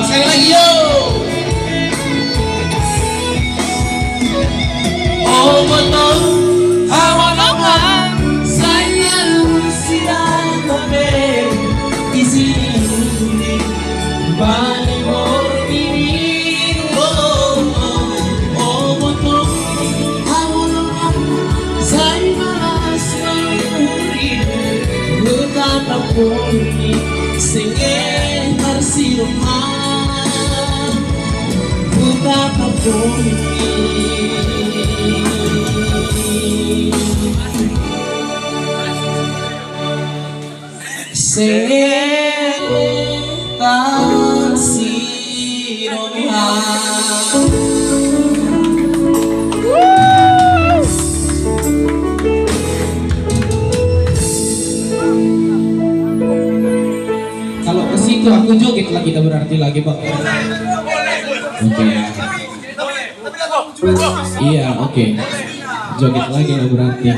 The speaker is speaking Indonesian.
Sekali lagi yo. Oh betul, hawangan saya siang mabe di sini bani ini. Oh betul, hawangan saya sendiri betapa puni singin marsiluman betapa puni. Kalau ke situ aku joget lagi, kita berarti lagi bang. Oke. Iya oke. Joget lagi lah berarti.